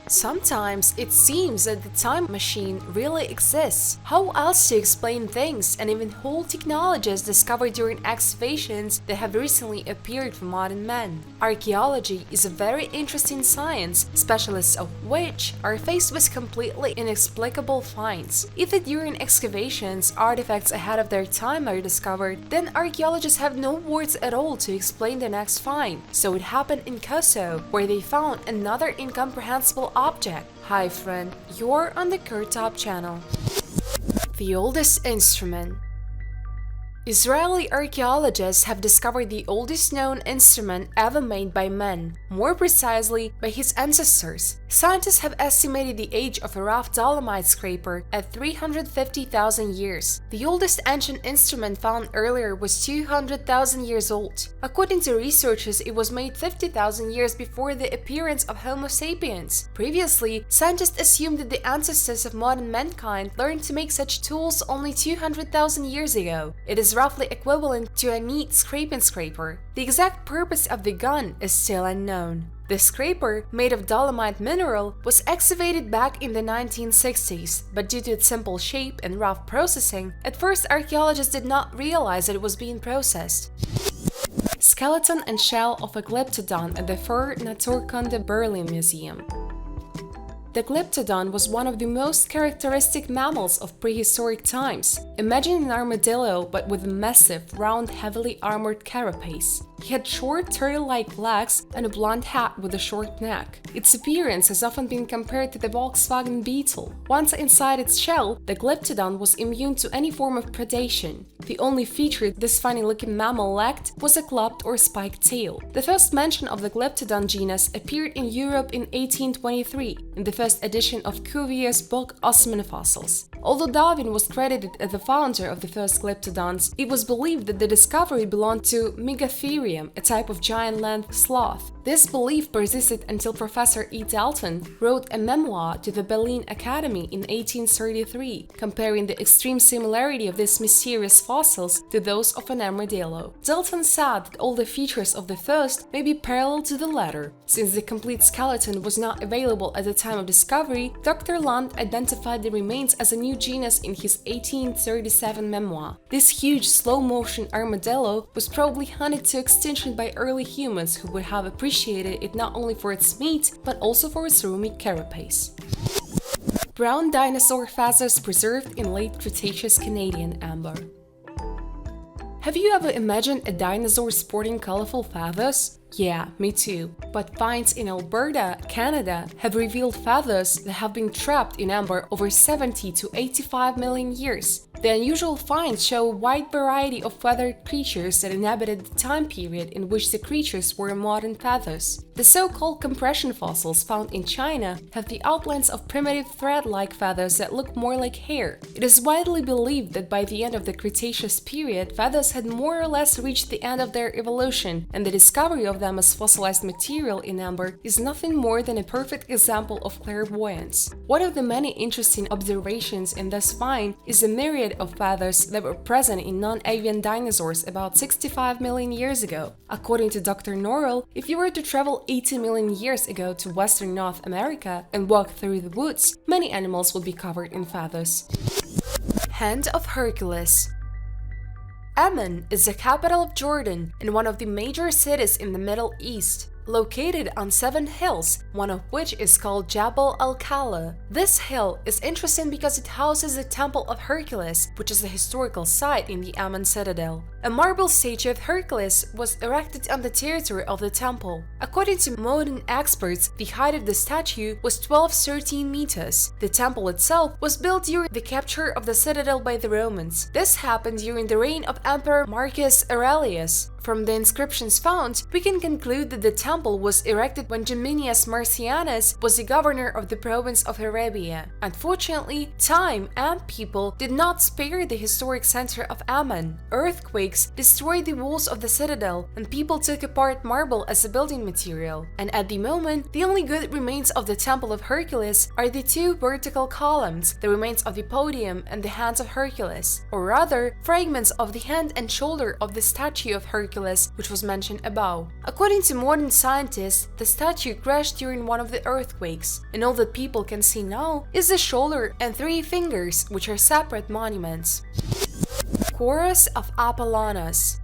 Sometimes it seems that the time machine really exists. How else to explain things and even whole technologies discovered during excavations that have recently appeared for modern men? Archaeology is a very interesting science, specialists of which are faced with completely inexplicable finds. If during excavations artifacts ahead of their time are discovered, then archaeologists have no words at all to explain the next find. So it happened in Kouros, where they found another incomprehensible object. Hi friend, you're on the KirTop channel. The oldest instrument. Israeli archaeologists have discovered the oldest known instrument ever made by men, more precisely by his ancestors. Scientists have estimated the age of a rough dolomite scraper at 350,000 years. The oldest ancient instrument found earlier was 200,000 years old. According to researchers, it was made 50,000 years before the appearance of Homo sapiens. Previously, scientists assumed that the ancestors of modern mankind learned to make such tools only 200,000 years ago. It is roughly equivalent to a neat scraping scraper. The exact purpose of the gun is still unknown. The scraper, made of dolomite mineral, was excavated back in the 1960s, but due to its simple shape and rough processing, at first archaeologists did not realize that it was being processed. Skeleton and shell of a glyptodon at the Fur Naturkunde Berlin Museum. The glyptodon was one of the most characteristic mammals of prehistoric times. Imagine an armadillo but with a massive, round, heavily armored carapace. He had short, turtle-like legs and a blonde hat with a short neck. Its appearance has often been compared to the Volkswagen Beetle. Once inside its shell, the glyptodon was immune to any form of predation. The only feature this funny-looking mammal lacked was a clubbed or spiked tail. The first mention of the glyptodon genus appeared in Europe in 1823, in the first edition of Cuvier's book Osman Fossils. Although Darwin was credited as the founder of the first glyptodons, it was believed that the discovery belonged to Megatherium, a type of giant-land sloth. This belief persisted until Professor E. Dalton wrote a memoir to the Berlin Academy in 1833, comparing the extreme similarity of these mysterious fossils to those of an armadillo. Dalton said that all the features of the first may be parallel to the latter. Since the complete skeleton was not available at the time of discovery, Dr. Land identified the remains as a new genus in his 1837 memoir. This huge slow-motion armadillo was probably hunted to extinction by early humans who would have appreciated it not only for its meat, but also for its roomy carapace. Brown dinosaur feathers preserved in Late Cretaceous Canadian amber. Have you ever imagined a dinosaur sporting colorful feathers? Yeah, me too. But finds in Alberta, Canada have revealed feathers that have been trapped in amber over 70 to 85 million years. The unusual finds show a wide variety of feathered creatures that inhabited the time period in which the creatures were modern feathers. The so-called compression fossils found in China have the outlines of primitive thread-like feathers that look more like hair. It is widely believed that by the end of the Cretaceous period, feathers had more or less reached the end of their evolution, and the discovery of them as fossilized material in amber is nothing more than a perfect example of clairvoyance. One of the many interesting observations in this find is the myriad of feathers that were present in non-avian dinosaurs about 65 million years ago. According to Dr. Norrell, if you were to travel 80 million years ago to Western North America and walk through the woods, many animals would be covered in feathers. Hand of Hercules. Amman is the capital of Jordan and one of the major cities in the Middle East. Located on 7 hills, one of which is called Jabal al-Kala. This hill is interesting because it houses the Temple of Hercules, which is a historical site in the Amman citadel. A marble statue of Hercules was erected on the territory of the temple. According to modern experts, the height of the statue was 12-13 meters. The temple itself was built during the capture of the citadel by the Romans. This happened during the reign of Emperor Marcus Aurelius. From the inscriptions found, we can conclude that the temple was erected when Geminius Marcianus was the governor of the province of Arabia. Unfortunately, time and people did not spare the historic center of Amman. Earthquakes destroyed the walls of the citadel, and people took apart marble as a building material. And at the moment, the only good remains of the Temple of Hercules are the 2 vertical columns, the remains of the podium and the hands of Hercules, or rather, fragments of the hand and shoulder of the statue of Hercules. Hercules, which was mentioned above. According to modern scientists, the statue crashed during one of the earthquakes, and all that people can see now is the shoulder and 3 fingers, which are separate monuments. Kouros of Apollonos.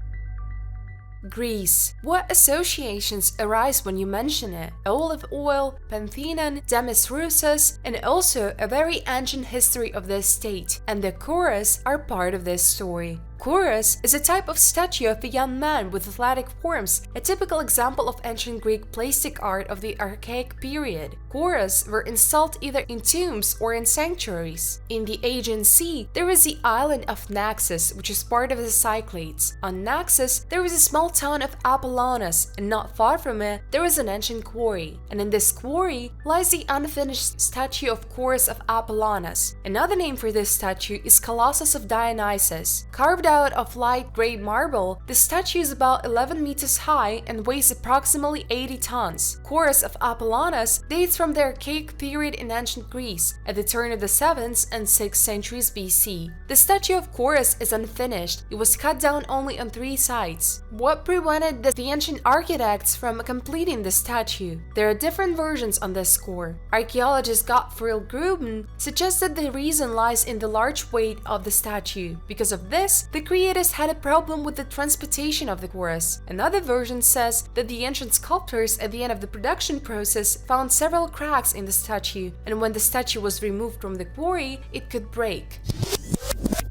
Greece. What associations arise when you mention it? Olive oil, Pantheon, Demis Roussos, and also a very ancient history of this state, and the Kouros are part of this story. Kouros is a type of statue of a young man with athletic forms, a typical example of ancient Greek plastic art of the Archaic period. Kouros were installed either in tombs or in sanctuaries. In the Aegean Sea, there is the island of Naxos, which is part of the Cyclades. On Naxos, there is a small town of Apollonos, and not far from it, there is an ancient quarry. And in this quarry lies the unfinished statue of Kouros of Apollonos. Another name for this statue is Colossus of Dionysus. Carved out of light gray marble, the statue is about 11 meters high and weighs approximately 80 tons. Kouros of Apollonos dates from the Archaic period in ancient Greece, at the turn of the 7th and 6th centuries BC. The statue of Kouros is unfinished. It was cut down only on 3 sides. What prevented the ancient architects from completing the statue? There are different versions on this score. Archaeologist Gottfried Gruben suggested the reason lies in the large weight of the statue. Because of this, the creators had a problem with the transportation of the Kouros. Another version says that the ancient sculptors at the end of the production process found several cracks in the statue, and when the statue was removed from the quarry, it could break.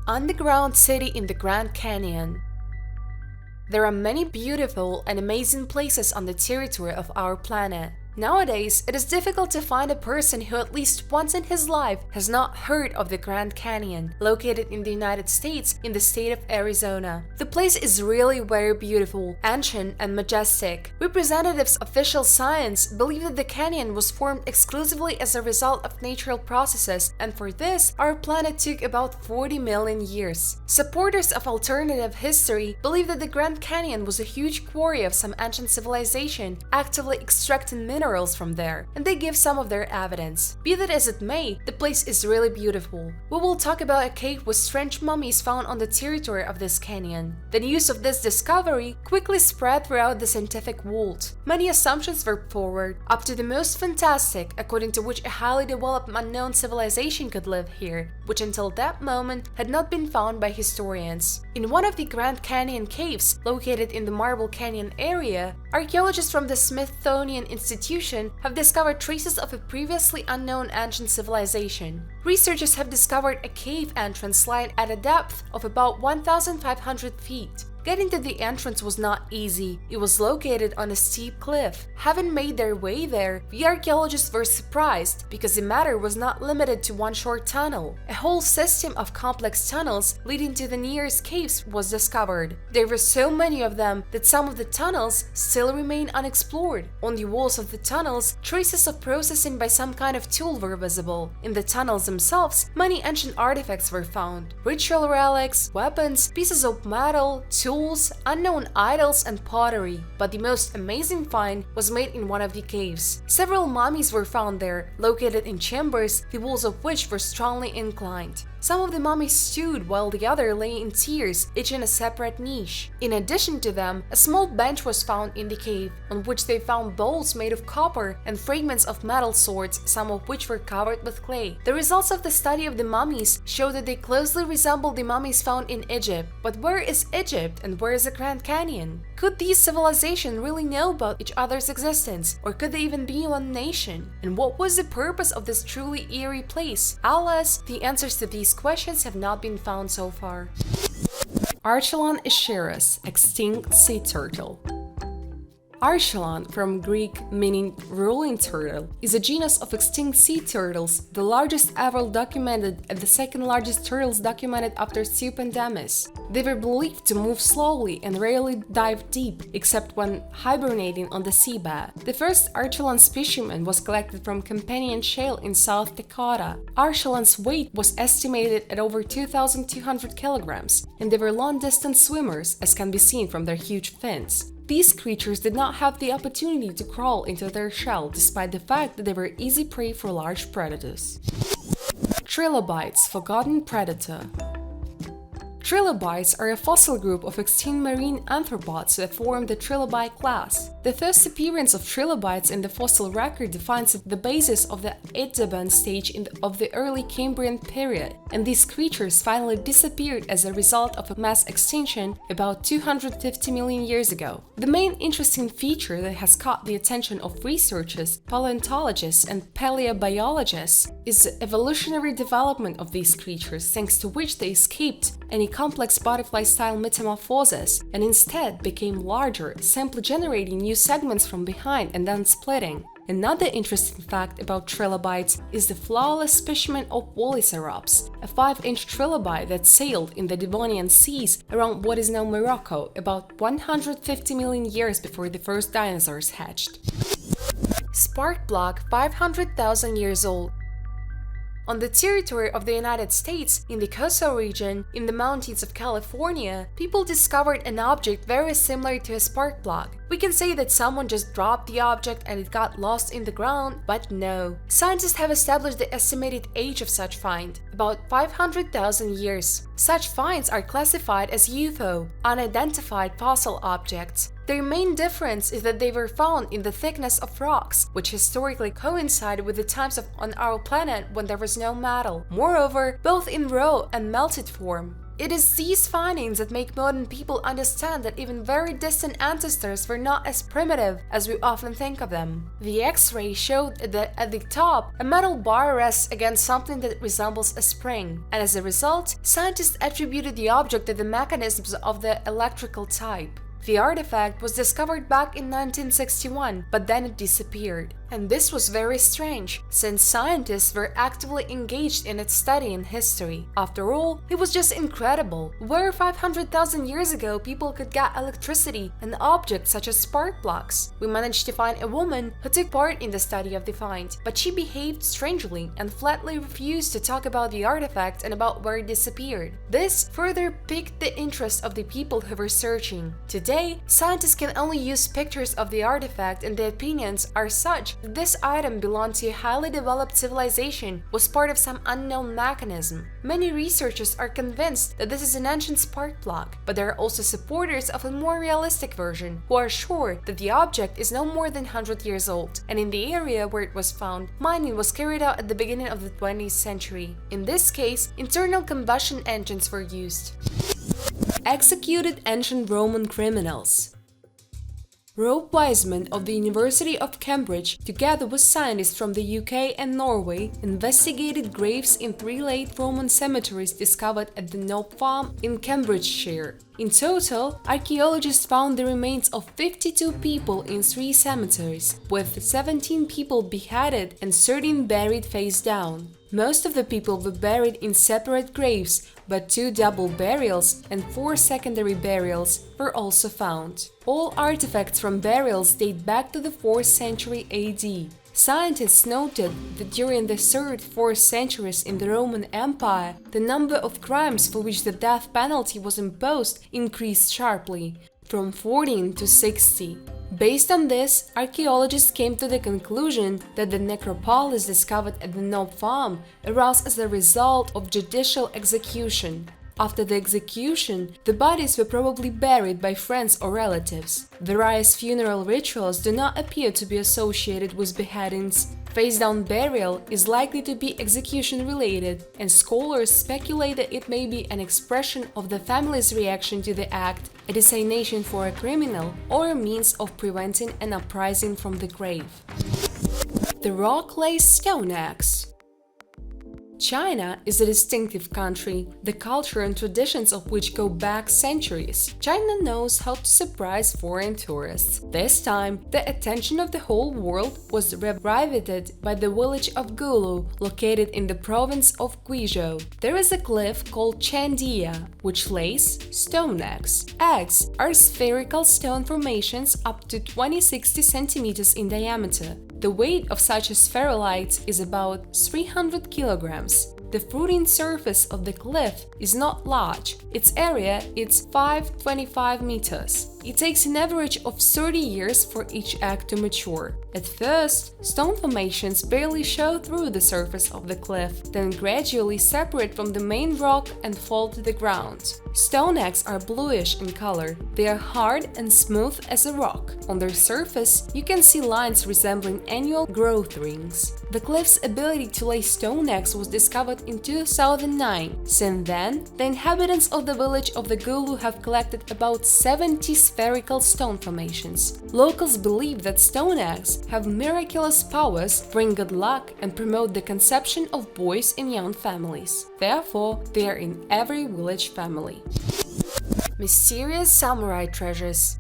Underground city in the Grand Canyon. There are many beautiful and amazing places on the territory of our planet. Nowadays, it is difficult to find a person who at least once in his life has not heard of the Grand Canyon, located in the United States in the state of Arizona. The place is really very beautiful, ancient, and majestic. Representatives of official science believe that the canyon was formed exclusively as a result of natural processes, and for this, our planet took about 40 million years. Supporters of alternative history believe that the Grand Canyon was a huge quarry of some ancient civilization, actively extracting minerals from there, and they give some of their evidence. Be that as it may, the place is really beautiful. We will talk about a cave with strange mummies found on the territory of this canyon. The news of this discovery quickly spread throughout the scientific world. Many assumptions were forward, up to the most fantastic, according to which a highly developed unknown civilization could live here, which until that moment had not been found by historians. In one of the Grand Canyon caves, located in the Marble Canyon area, archaeologists from the Smithsonian Institution have discovered traces of a previously unknown ancient civilization. Researchers have discovered a cave entrance lying at a depth of about 1,500 feet. Getting to the entrance was not easy. It was located on a steep cliff. Having made their way there, the archaeologists were surprised because the matter was not limited to one short tunnel. A whole system of complex tunnels leading to the nearest caves was discovered. There were so many of them that some of the tunnels still remain unexplored. On the walls of the tunnels, traces of processing by some kind of tool were visible. In the tunnels themselves, many ancient artifacts were found. Ritual relics, weapons, pieces of metal, tools, unknown idols, and pottery. But the most amazing find was made in one of the caves. Several mummies were found there, located in chambers, the walls of which were strongly inclined. Some of the mummies stood while the other lay in tears, each in a separate niche. In addition to them, a small bench was found in the cave, on which they found bowls made of copper and fragments of metal swords, some of which were covered with clay. The results of the study of the mummies show that they closely resemble the mummies found in Egypt. But where is Egypt and where is the Grand Canyon? Could these civilizations really know about each other's existence, or could they even be one nation? And what was the purpose of this truly eerie place? Alas, the answers to these questions have not been found so far. Archelon Ishiros, extinct sea turtle. Archelon, from Greek meaning ruling turtle, is a genus of extinct sea turtles, the largest ever documented and the second largest turtles documented after Supandemis. They were believed to move slowly and rarely dive deep, except when hibernating on the seabed. The first Archelon specimen was collected from Companion Shale in South Dakota. Archelon's weight was estimated at over 2,200 kilograms, and they were long-distance swimmers, as can be seen from their huge fins. These creatures did not have the opportunity to crawl into their shell, despite the fact that they were easy prey for large predators. Trilobites, forgotten predator. Trilobites are a fossil group of extinct marine arthropods that form the Trilobite class. The first appearance of trilobites in the fossil record defines the basis of the Edaban stage of the early Cambrian period, and these creatures finally disappeared as a result of a mass extinction about 250 million years ago. The main interesting feature that has caught the attention of researchers, paleontologists, and paleobiologists is the evolutionary development of these creatures, thanks to which they escaped any complex butterfly-style metamorphosis and instead became larger, simply generating new segments from behind and then splitting. Another interesting fact about trilobites is the flawless specimen of Polycerops, a 5-inch trilobite that sailed in the Devonian seas around what is now Morocco about 150 million years before the first dinosaurs hatched. Spark plug 500,000 years old. On the territory of the United States, in the Kouros region, in the mountains of California, people discovered an object very similar to a spark plug. We can say that someone just dropped the object and it got lost in the ground, but no. Scientists have established the estimated age of such find, about 500,000 years. Such finds are classified as UFO, unidentified fossil objects. Their main difference is that they were found in the thickness of rocks, which historically coincided with the times on our planet when there was no metal. Moreover, both in raw and melted form. It is these findings that make modern people understand that even very distant ancestors were not as primitive as we often think of them. The X-ray showed that at the top, a metal bar rests against something that resembles a spring, and as a result, scientists attributed the object to the mechanisms of the electrical type. The artifact was discovered back in 1961, but then it disappeared. And this was very strange, since scientists were actively engaged in its study in history. After all, it was just incredible. Where 500,000 years ago people could get electricity and objects such as spark plugs. We managed to find a woman who took part in the study of the find, but she behaved strangely and flatly refused to talk about the artifact and about where it disappeared. This further piqued the interest of the people who were searching. Today, scientists can only use pictures of the artifact, and the opinions are such that this item belonged to a highly developed civilization, was part of some unknown mechanism. Many researchers are convinced that this is an ancient spark plug, but there are also supporters of a more realistic version, who are sure that the object is no more than 100 years old, and in the area where it was found, mining was carried out at the beginning of the 20th century. In this case, internal combustion engines were used. Executed ancient Roman criminals. Rob Wiseman of the University of Cambridge, together with scientists from the UK and Norway, investigated graves in 3 late Roman cemeteries discovered at the Knob Farm in Cambridgeshire. In total, archaeologists found the remains of 52 people in 3 cemeteries, with 17 people beheaded and 13 buried face down. Most of the people were buried in separate graves, but 2 double burials and 4 secondary burials were also found. All artifacts from burials date back to the 4th century AD. Scientists noted that during the 3rd, 4th centuries in the Roman Empire, the number of crimes for which the death penalty was imposed increased sharply, from 14 to 60. Based on this, archaeologists came to the conclusion that the necropolis discovered at the Knob Farm arose as a result of judicial execution. After the execution, the bodies were probably buried by friends or relatives. Various funeral rituals do not appear to be associated with beheadings. Face-down burial is likely to be execution-related, and scholars speculate that it may be an expression of the family's reaction to the act, a designation for a criminal, or a means of preventing an uprising from the grave. The rock-laced stone axe. China is a distinctive country, the culture and traditions of which go back centuries. China knows how to surprise foreign tourists. This time, the attention of the whole world was riveted by the village of Gulu, located in the province of Guizhou. There is a cliff called Chandia, which lays stone eggs. Eggs are spherical stone formations up to 20-60 centimeters in diameter. The weight of such a spherulite is about 300 kilograms. The fruiting surface of the cliff is not large. Its area is 525 meters. It takes an average of 30 years for each egg to mature. At first, stone formations barely show through the surface of the cliff, then gradually separate from the main rock and fall to the ground. Stone eggs are bluish in color. They are hard and smooth as a rock. On their surface, you can see lines resembling annual growth rings. The cliff's ability to lay stone eggs was discovered in 2009. Since then, the inhabitants of the village of the Gulu have collected about 70 spherical stone formations. Locals believe that stone eggs have miraculous powers, bring good luck, and promote the conception of boys in young families. Therefore, they are in every village family. Mysterious samurai treasures.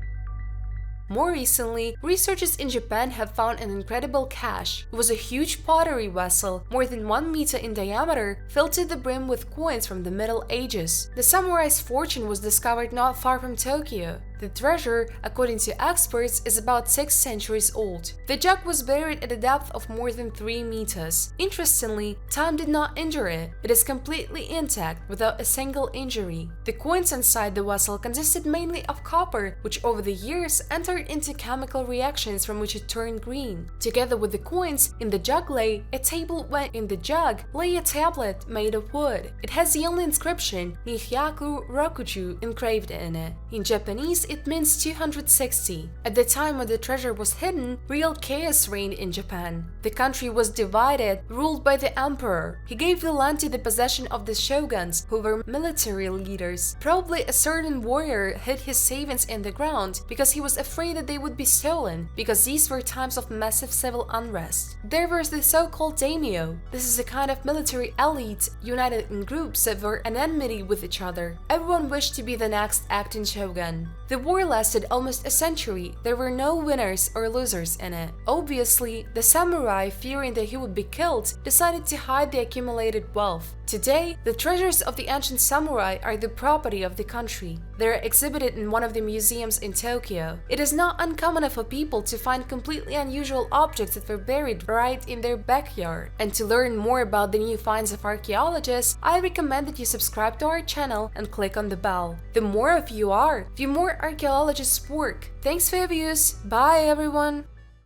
More recently, researchers in Japan have found an incredible cache. It was a huge pottery vessel, more than 1 meter in diameter, filled to the brim with coins from the Middle Ages. The samurai's fortune was discovered not far from Tokyo. The treasure, according to experts, is about 6 centuries old. The jug was buried at a depth of more than 3 meters. Interestingly, time did not injure it. It is completely intact, without a single injury. The coins inside the vessel consisted mainly of copper, which over the years entered into chemical reactions from which it turned green. Together with the coins, in the jug lay a table when in the jug lay a tablet made of wood. It has the only inscription Nihyaku Rokuju engraved in it. In Japanese, it means 260. At the time when the treasure was hidden, real chaos reigned in Japan. The country was divided, ruled by the emperor. He gave the land to the possession of the shoguns, who were military leaders. Probably a certain warrior hid his savings in the ground because he was afraid that they would be stolen, because these were times of massive civil unrest. There was the so-called daimyo. This is a kind of military elite united in groups that were at enmity with each other. Everyone wished to be the next acting shogun. The war lasted almost a century. There were no winners or losers in it. Obviously, the samurai, fearing that he would be killed, decided to hide the accumulated wealth. Today, the treasures of the ancient samurai are the property of the country. They are exhibited in one of the museums in Tokyo. It is not uncommon for people to find completely unusual objects that were buried right in their backyard. And to learn more about the new finds of archaeologists, I recommend that you subscribe to our channel and click on the bell. The more of you are, the more archaeologists work. Thanks for your views. Bye everyone!